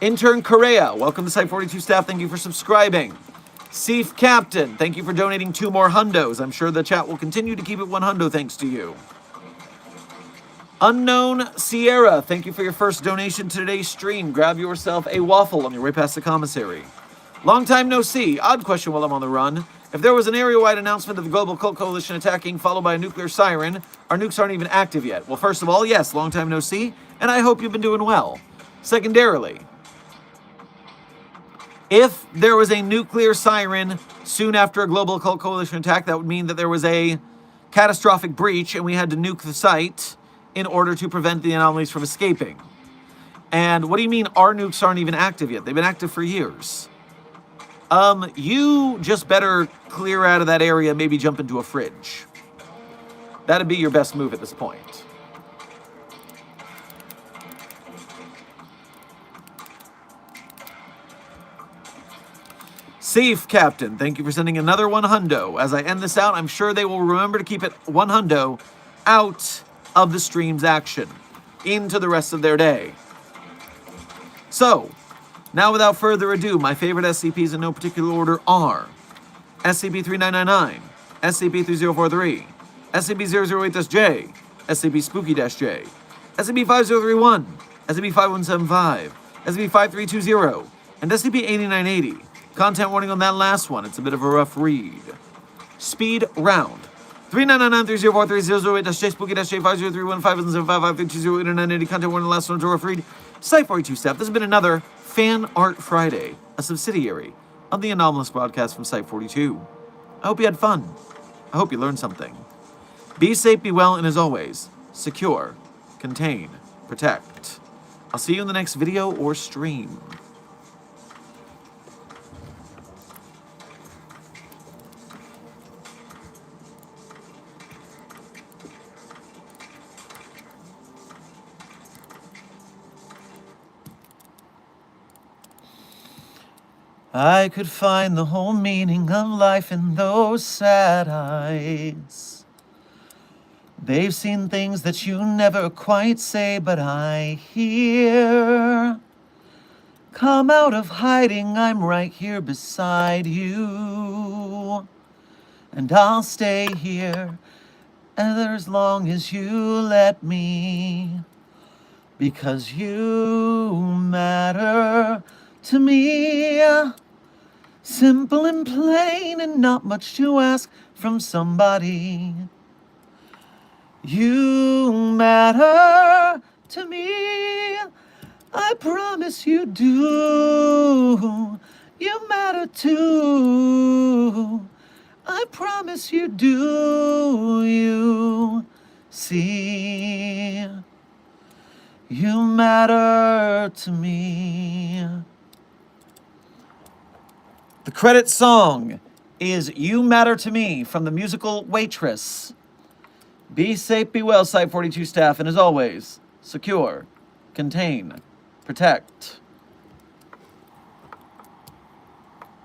Speaker 1: Intern Correa, welcome to Site 42 staff. Thank you for subscribing. Seif Captain, thank you for donating 2 more hundos. I'm sure the chat will continue to keep it 1 hundo thanks to you. Unknown Sierra, thank you for your first donation to today's stream. Grab yourself a waffle on your way past the commissary. Long time no see. Odd question while I'm on the run. If there was an area-wide announcement of the Global Cult Coalition attacking, followed by a nuclear siren, our nukes aren't even active yet. Well, first of all, yes, long time no see, and I hope you've been doing well. Secondarily, if there was a nuclear siren soon after a Global Cult Coalition attack, that would mean that there was a catastrophic breach and we had to nuke the site in order to prevent the anomalies from escaping. And what do you mean our nukes aren't even active yet? They've been active for years. You just better clear out of that area, maybe jump into a fridge. That'd be your best move at this point. Seif Captain, thank you for sending another 1 hundo. As I end this out, I'm sure they will remember to keep it 1 hundo out of the stream's action into the rest of their day. So, now without further ado, my favorite SCPs in no particular order are SCP-3999, SCP-3043, SCP-008-J, SCP-Spooky-J, SCP-5031, SCP-5175, SCP-5320, and SCP-8980. Content warning on that last one, it's a bit of a rough read. Speed round. 3999-3043-008-J, Spooky-J, 5031, 5055-5208-8980. Content warning on the last one, it's a rough read. Site 42 staff, this has been another Fan Art Friday, a subsidiary of the Anomalous broadcast from Site 42. I hope you had fun. I hope you learned something. Be safe, be well, and as always, secure, contain, protect. I'll see you in the next video or stream. I could find the whole meaning of life in those sad eyes. They've seen things that you never quite say, but I hear. Come out of hiding, I'm right here beside you. And I'll stay here as long as you let me. Because you matter to me. Simple and plain and not much to ask from somebody. You matter to me. I promise you do. You matter too. I promise you do. You see, you matter to me. The credit song is You Matter to Me from the musical Waitress. Be safe, be well, Site 42 staff, and as always, secure, contain, protect.